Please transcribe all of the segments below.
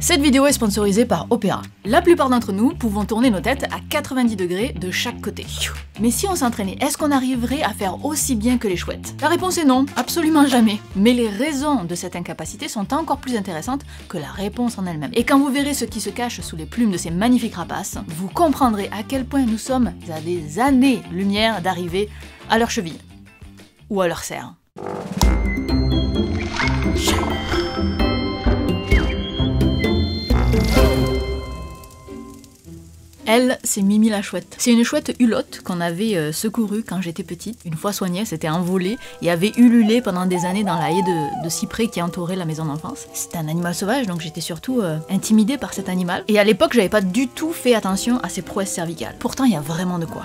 Cette vidéo est sponsorisée par Opera. La plupart d'entre nous pouvons tourner nos têtes à 90 degrés de chaque côté. Mais si on s'entraînait, est-ce qu'on arriverait à faire aussi bien que les chouettes? La réponse est non, absolument jamais. Mais les raisons de cette incapacité sont encore plus intéressantes que la réponse en elle-même. Et quand vous verrez ce qui se cache sous les plumes de ces magnifiques rapaces, vous comprendrez à quel point nous sommes à des années-lumière d'arriver à leur cheville. Ou à leur serre. Elle, c'est Mimi la chouette. C'est une chouette hulotte qu'on avait secourue quand j'étais petite. Une fois soignée, s'était envolée et avait ululé pendant des années dans la haie de cyprès qui entourait la maison d'enfance. C'était un animal sauvage, donc j'étais surtout intimidée par cet animal. Et à l'époque, j'avais pas du tout fait attention à ses prouesses cervicales. Pourtant, il y a vraiment de quoi.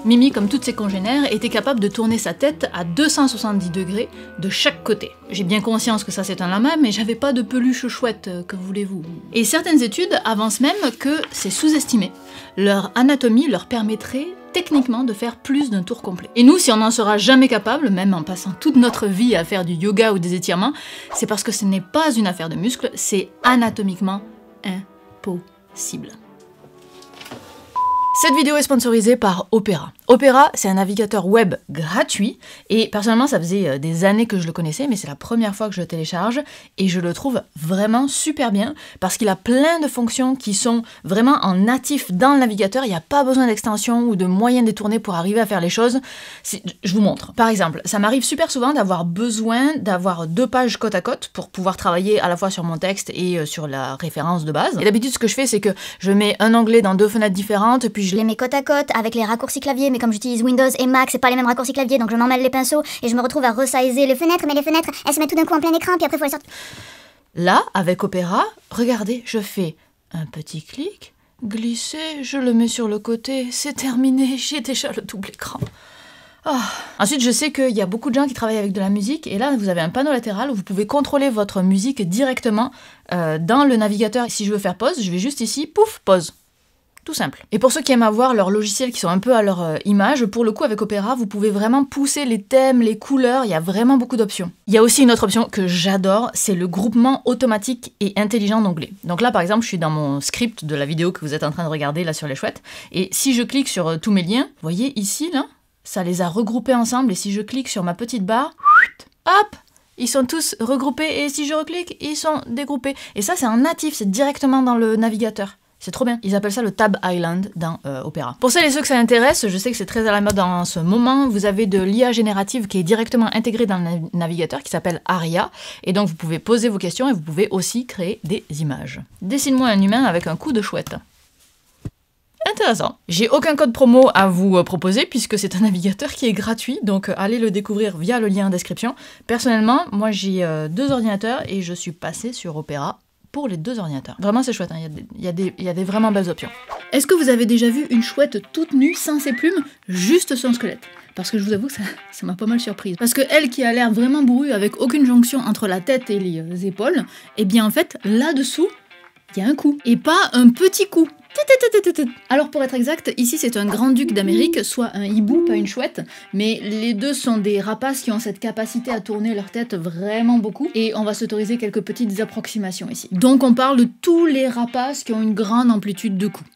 Mimi, comme toutes ses congénères, était capable de tourner sa tête à 270 degrés de chaque côté. J'ai bien conscience que ça c'est un lama, mais j'avais pas de peluche chouette, que voulez-vous. Et certaines études avancent même que c'est sous-estimé. Leur anatomie leur permettrait techniquement de faire plus d'un tour complet. Et nous, si on n'en sera jamais capable, même en passant toute notre vie à faire du yoga ou des étirements, c'est parce que ce n'est pas une affaire de muscles, c'est anatomiquement impossible. Cette vidéo est sponsorisée par Opera. Opera, c'est un navigateur web gratuit, et personnellement ça faisait des années que je le connaissais, mais c'est la première fois que je le télécharge, et je le trouve vraiment super bien, parce qu'il a plein de fonctions qui sont vraiment en natif dans le navigateur, il n'y a pas besoin d'extension ou de moyens détournés pour arriver à faire les choses. Je vous montre. Par exemple, ça m'arrive super souvent d'avoir besoin d'avoir 2 pages côte à côte pour pouvoir travailler à la fois sur mon texte et sur la référence de base. Et d'habitude ce que je fais, c'est que je mets un onglet dans 2 fenêtres différentes, puis je les mets côte à côte avec les raccourcis clavier, mais comme j'utilise Windows et Mac, c'est pas les mêmes raccourcis clavier, donc je m'emmêle les pinceaux et je me retrouve à resizer les fenêtres, mais les fenêtres, elles se mettent tout d'un coup en plein écran, puis après faut les sortir. Là, avec Opera, regardez, je fais un petit clic, glisser, je le mets sur le côté, c'est terminé, j'ai déjà le double écran. Oh. Ensuite, je sais qu'il y a beaucoup de gens qui travaillent avec de la musique, et là, vous avez un panneau latéral où vous pouvez contrôler votre musique directement dans le navigateur. Si je veux faire pause, je vais juste ici, pouf, pause. Tout simple. Et pour ceux qui aiment avoir leurs logiciels qui sont un peu à leur image, pour le coup avec Opera, vous pouvez vraiment pousser les thèmes, les couleurs, il y a vraiment beaucoup d'options. Il y a aussi une autre option que j'adore, c'est le groupement automatique et intelligent d'onglets. Donc là par exemple, je suis dans mon script de la vidéo que vous êtes en train de regarder là sur les chouettes, et si je clique sur tous mes liens, vous voyez ici là, ça les a regroupés ensemble, et si je clique sur ma petite barre, hop, ils sont tous regroupés, et si je reclique, ils sont dégroupés. Et ça c'est en natif, c'est directement dans le navigateur. C'est trop bien. Ils appellent ça le Tab Island dans Opera. Pour celles et ceux que ça intéresse, je sais que c'est très à la mode en ce moment, vous avez de l'IA générative qui est directement intégrée dans le navigateur, qui s'appelle Aria, et donc vous pouvez poser vos questions et vous pouvez aussi créer des images. Dessine-moi un humain avec un coup de chouette. Intéressant. J'ai aucun code promo à vous proposer puisque c'est un navigateur qui est gratuit, donc allez le découvrir via le lien en description. Personnellement, moi j'ai 2 ordinateurs et je suis passée sur Opera pour les 2 ordinateurs. Vraiment c'est chouette, hein. Il y a des vraiment belles options. Est-ce que vous avez déjà vu une chouette toute nue, sans ses plumes, juste son squelette? Parce que je vous avoue que ça m'a pas mal surprise. Parce que elle qui a l'air vraiment bourrue avec aucune jonction entre la tête et les épaules, et bien en fait là-dessous, il y a un coup. Et pas un petit coup. Alors pour être exact, ici c'est un grand-duc d'Amérique, soit un hibou, pas une chouette, mais les deux sont des rapaces qui ont cette capacité à tourner leur tête vraiment beaucoup, et on va s'autoriser quelques petites approximations ici. Donc on parle de tous les rapaces qui ont une grande amplitude de coups.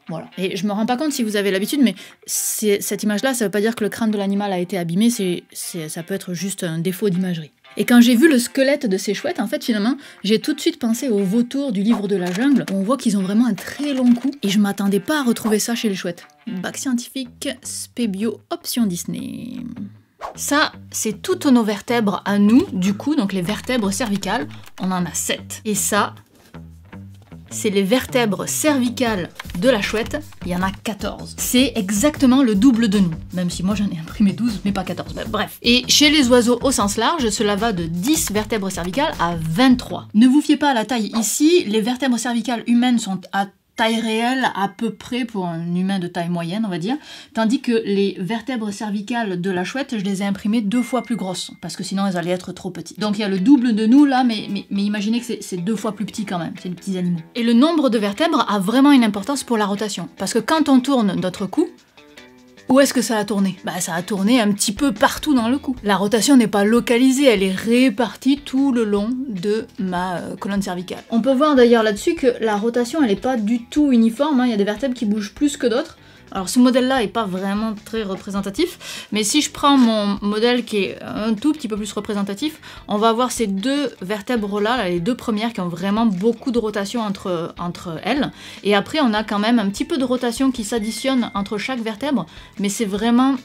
Voilà. Et je me rends pas compte si vous avez l'habitude, mais cette image-là, ça veut pas dire que le crâne de l'animal a été abîmé, ça peut être juste un défaut d'imagerie. Et quand j'ai vu le squelette de ces chouettes, en fait, finalement, j'ai tout de suite pensé aux vautours du livre de la jungle, où on voit qu'ils ont vraiment un très long cou, et je m'attendais pas à retrouver ça chez les chouettes. Bac scientifique, Spébio, option Disney. Ça, c'est toutes nos vertèbres à nous, du coup, donc les vertèbres cervicales, on en a 7. Et ça, c'est les vertèbres cervicales de la chouette, il y en a 14. C'est exactement le double de nous, même si moi j'en ai imprimé 12, mais pas 14, bref. Et chez les oiseaux au sens large, cela va de 10 vertèbres cervicales à 23. Ne vous fiez pas à la taille ici, les vertèbres cervicales humaines sont à taille réelle à peu près pour un humain de taille moyenne, on va dire, tandis que les vertèbres cervicales de la chouette, je les ai imprimées 2 fois plus grosses, parce que sinon elles allaient être trop petites. Donc il y a le double de nous là, mais imaginez que c'est 2 fois plus petit quand même, c'est des petits animaux. Et le nombre de vertèbres a vraiment une importance pour la rotation, parce que quand on tourne notre cou, Où est-ce que ça a tourné? Bah ça a tourné un petit peu partout dans le cou. La rotation n'est pas localisée, elle est répartie tout le long de ma colonne cervicale. On peut voir d'ailleurs là-dessus que la rotation elle n'est pas du tout uniforme, hein. Il y a des vertèbres qui bougent plus que d'autres. Alors ce modèle-là n'est pas vraiment très représentatif, mais si je prends mon modèle qui est un tout petit peu plus représentatif, on va avoir ces deux vertèbres-là, les deux premières qui ont vraiment beaucoup de rotation entre elles, et après on a quand même un petit peu de rotation qui s'additionne entre chaque vertèbre, mais c'est vraiment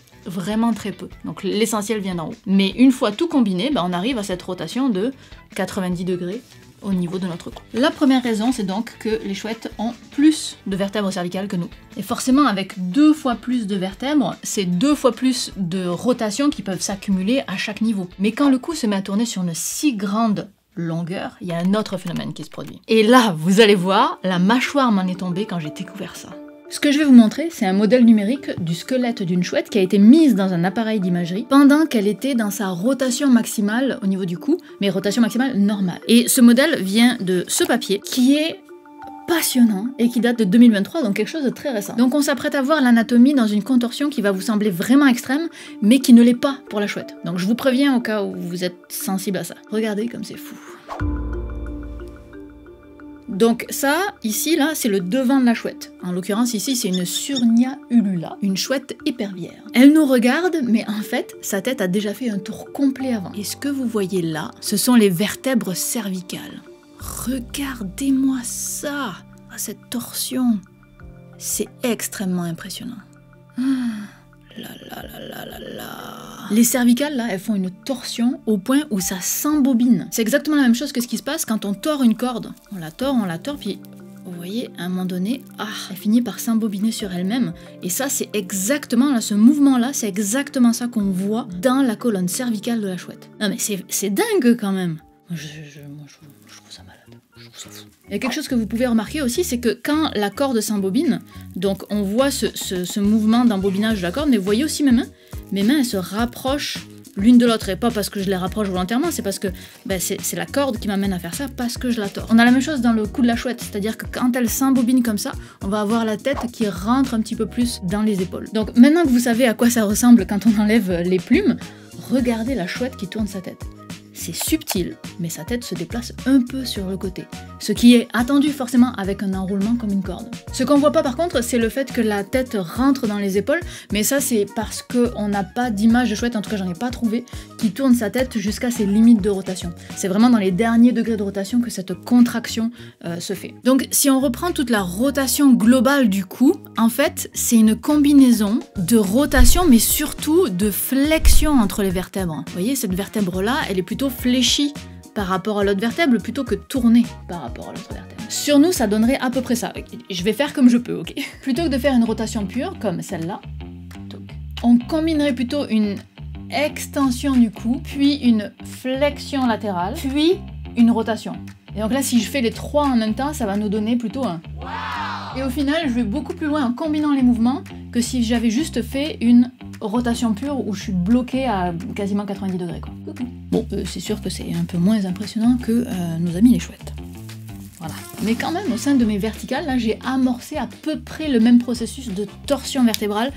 très peu. Donc l'essentiel vient d'en haut. Mais une fois tout combiné, on arrive à cette rotation de 90 degrés au niveau de notre cou. La première raison, c'est donc que les chouettes ont plus de vertèbres cervicales que nous. Et forcément, avec 2 fois plus de vertèbres, c'est 2 fois plus de rotations qui peuvent s'accumuler à chaque niveau. Mais quand le cou se met à tourner sur une si grande longueur, il y a un autre phénomène qui se produit. Et là, vous allez voir, la mâchoire m'en est tombée quand j'ai découvert ça. Ce que je vais vous montrer, c'est un modèle numérique du squelette d'une chouette qui a été mise dans un appareil d'imagerie pendant qu'elle était dans sa rotation maximale au niveau du cou, mais rotation maximale normale. Et ce modèle vient de ce papier qui est passionnant et qui date de 2023, donc quelque chose de très récent. Donc on s'apprête à voir l'anatomie dans une contorsion qui va vous sembler vraiment extrême, mais qui ne l'est pas pour la chouette. Donc je vous préviens au cas où vous êtes sensible à ça. Regardez comme c'est fou. Donc ça, ici, là, c'est le devant de la chouette. En l'occurrence, ici, c'est une Surnia ulula, une chouette épervière. Elle nous regarde, mais en fait, sa tête a déjà fait un tour complet avant. Et ce que vous voyez là, ce sont les vertèbres cervicales. Regardez-moi ça, cette torsion. C'est extrêmement impressionnant. Les cervicales, là, elles font une torsion au point où ça s'embobine. C'est exactement la même chose que ce qui se passe quand on tord une corde. On la tord, puis vous voyez, à un moment donné, elle finit par s'embobiner sur elle-même. Et ça, c'est exactement, là, ce mouvement-là, c'est exactement ça qu'on voit dans la colonne cervicale de la chouette. Non mais c'est dingue quand même. Moi, je trouve ça malade. Je trouve ça fou. Il y a quelque chose que vous pouvez remarquer aussi, c'est que quand la corde s'embobine, donc on voit ce mouvement d'embobinage de la corde, mais vous voyez aussi mes mains, elles se rapprochent l'une de l'autre, et pas parce que je les rapproche volontairement, c'est parce que c'est la corde qui m'amène à faire ça, parce que je la tords. On a la même chose dans le cou de la chouette, c'est-à-dire que quand elle s'embobine comme ça, on va avoir la tête qui rentre un petit peu plus dans les épaules. Donc maintenant que vous savez à quoi ça ressemble quand on enlève les plumes, regardez la chouette qui tourne sa tête. C'est subtil, mais sa tête se déplace un peu sur le côté. Ce qui est attendu forcément avec un enroulement comme une corde. Ce qu'on voit pas par contre, c'est le fait que la tête rentre dans les épaules, mais ça c'est parce qu'on n'a pas d'image de chouette, en tout cas j'en ai pas trouvé, qui tourne sa tête jusqu'à ses limites de rotation. C'est vraiment dans les derniers degrés de rotation que cette contraction se fait. Donc si on reprend toute la rotation globale du cou, en fait c'est une combinaison de rotation mais surtout de flexion entre les vertèbres. Vous voyez, cette vertèbre-là, elle est plutôt fléchie par rapport à l'autre vertèbre plutôt que tournée par rapport à l'autre vertèbre. Sur nous, ça donnerait à peu près ça. Je vais faire comme je peux, ok? Plutôt que de faire une rotation pure, comme celle-là, on combinerait plutôt une extension du cou, puis une flexion latérale, puis une rotation. Et donc là, si je fais les trois en même temps, ça va nous donner plutôt un... Et au final, je vais beaucoup plus loin en combinant les mouvements que si j'avais juste fait une rotation pure où je suis bloquée à quasiment 90 degrés, quoi. Bon, c'est sûr que c'est un peu moins impressionnant que nos amis les chouettes. Voilà. Mais quand même, au sein de mes verticales, là, j'ai amorcé à peu près le même processus de torsion vertébrale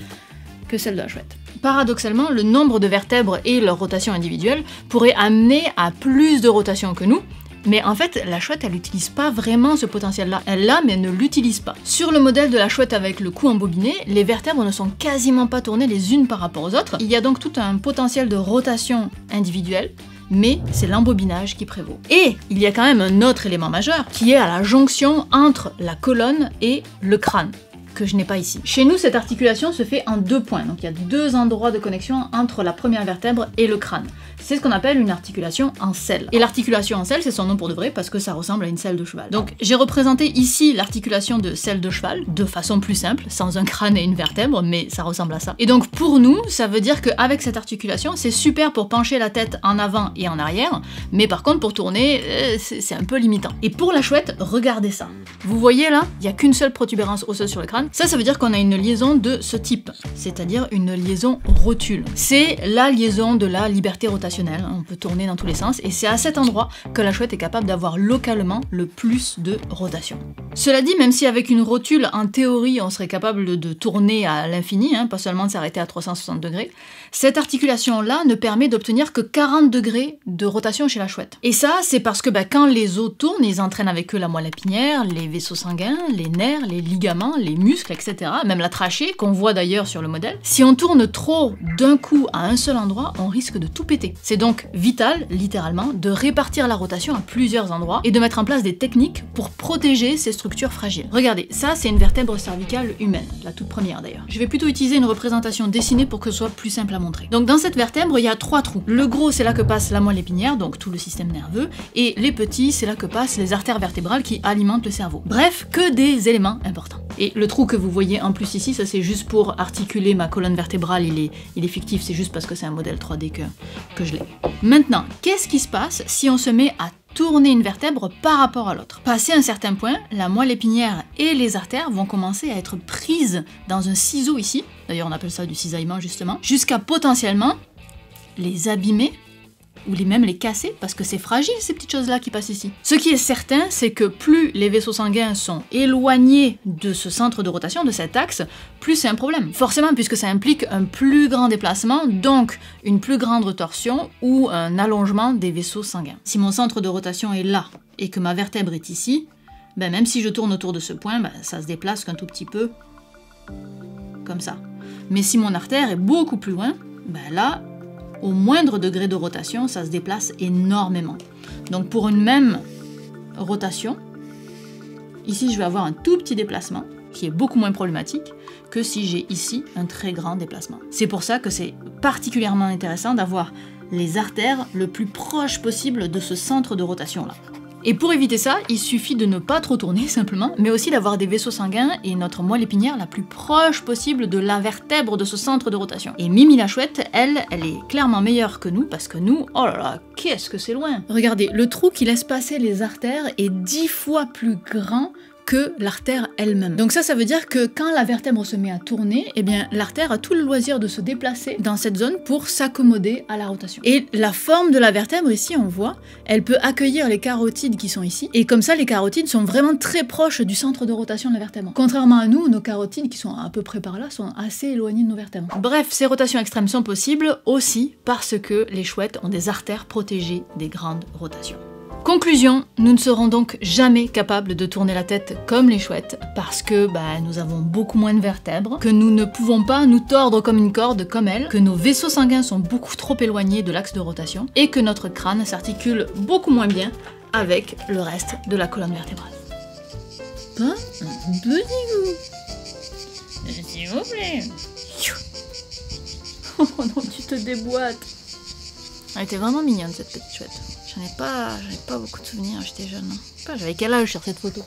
que celle de la chouette. Paradoxalement, le nombre de vertèbres et leur rotation individuelle pourraient amener à plus de rotation que nous, mais en fait, la chouette, elle n'utilise pas vraiment ce potentiel-là. Elle l'a, mais elle ne l'utilise pas. Sur le modèle de la chouette avec le cou embobiné, les vertèbres ne sont quasiment pas tournées les unes par rapport aux autres. Il y a donc tout un potentiel de rotation individuelle, mais c'est l'embobinage qui prévaut. Et il y a quand même un autre élément majeur, qui est à la jonction entre la colonne et le crâne, que je n'ai pas ici. Chez nous, cette articulation se fait en 2 points, donc il y a 2 endroits de connexion entre la première vertèbre et le crâne. C'est ce qu'on appelle une articulation en selle. Et l'articulation en selle, c'est son nom pour de vrai parce que ça ressemble à une selle de cheval. Donc j'ai représenté ici l'articulation de selle de cheval, de façon plus simple, sans un crâne et une vertèbre, mais ça ressemble à ça. Et donc pour nous, ça veut dire qu'avec cette articulation, c'est super pour pencher la tête en avant et en arrière, mais par contre pour tourner, c'est un peu limitant. Et pour la chouette, regardez ça. Vous voyez là, il n'y a qu'une seule protubérance osseuse sur le crâne. Ça veut dire qu'on a une liaison de ce type, c'est-à-dire une liaison rotule. C'est la liaison de la liberté rotationnelle, on peut tourner dans tous les sens, et c'est à cet endroit que la chouette est capable d'avoir localement le plus de rotation. Cela dit, même si avec une rotule, en théorie, on serait capable de tourner à l'infini, pas seulement de s'arrêter à 360 degrés, cette articulation-là ne permet d'obtenir que 40 degrés de rotation chez la chouette. Et ça, c'est parce que quand les os tournent, ils entraînent avec eux la moelle épinière, les vaisseaux sanguins, les nerfs, les ligaments, les muscles, etc. Même la trachée, qu'on voit d'ailleurs sur le modèle. Si on tourne trop d'un coup à un seul endroit, on risque de tout péter. C'est donc vital, littéralement, de répartir la rotation à plusieurs endroits et de mettre en place des techniques pour protéger ces structures fragiles. Regardez, ça c'est une vertèbre cervicale humaine, la toute première d'ailleurs. Je vais plutôt utiliser une représentation dessinée pour que ce soit plus simple à montrer. Donc dans cette vertèbre, il y a 3 trous. Le gros, c'est là que passe la moelle épinière, donc tout le système nerveux, et les petits, c'est là que passent les artères vertébrales qui alimentent le cerveau. Bref, que des éléments importants. Et le trou que vous voyez en plus ici, ça c'est juste pour articuler ma colonne vertébrale, il est fictif, c'est juste parce que c'est un modèle 3D que je l'ai. Maintenant, qu'est-ce qui se passe si on se met à tourner une vertèbre par rapport à l'autre? Passé un certain point, la moelle épinière et les artères vont commencer à être prises dans un ciseau ici, d'ailleurs on appelle ça du cisaillement justement, jusqu'à potentiellement les abîmer ou même les casser, parce que c'est fragile ces petites choses-là qui passent ici. Ce qui est certain, c'est que plus les vaisseaux sanguins sont éloignés de ce centre de rotation, de cet axe, plus c'est un problème. Forcément, puisque ça implique un plus grand déplacement, donc une plus grande torsion ou un allongement des vaisseaux sanguins. Si mon centre de rotation est là, et que ma vertèbre est ici, même si je tourne autour de ce point, ça se déplace qu'un tout petit peu, comme ça. Mais si mon artère est beaucoup plus loin, là, au moindre degré de rotation, ça se déplace énormément. Donc pour une même rotation, ici je vais avoir un tout petit déplacement, qui est beaucoup moins problématique que si j'ai ici un très grand déplacement. C'est pour ça que c'est particulièrement intéressant d'avoir les artères le plus proche possible de ce centre de rotation-là. Et pour éviter ça, il suffit de ne pas trop tourner simplement, mais aussi d'avoir des vaisseaux sanguins et notre moelle épinière la plus proche possible de la vertèbre de ce centre de rotation. Et Mimi la chouette, elle est clairement meilleure que nous, parce que nous, oh là là, qu'est-ce que c'est loin! Regardez, le trou qui laisse passer les artères est 10 fois plus grand que l'artère elle-même. Donc ça veut dire que quand la vertèbre se met à tourner, l'artère a tout le loisir de se déplacer dans cette zone pour s'accommoder à la rotation. Et la forme de la vertèbre ici, on voit, elle peut accueillir les carotides qui sont ici, et comme ça les carotides sont vraiment très proches du centre de rotation de la vertèbre. Contrairement à nous, nos carotides qui sont à peu près par là sont assez éloignées de nos vertèbres. Bref, ces rotations extrêmes sont possibles aussi parce que les chouettes ont des artères protégées des grandes rotations. Conclusion, nous ne serons donc jamais capables de tourner la tête comme les chouettes parce que nous avons beaucoup moins de vertèbres, que nous ne pouvons pas nous tordre comme une corde comme elles, que nos vaisseaux sanguins sont beaucoup trop éloignés de l'axe de rotation et que notre crâne s'articule beaucoup moins bien avec le reste de la colonne vertébrale. Pas un petit goût. S'il vous plaît. Oh non, tu te déboîtes. Elle était vraiment mignonne cette petite chouette. J'en ai pas beaucoup de souvenirs, j'étais jeune. J'avais quel âge sur cette photo?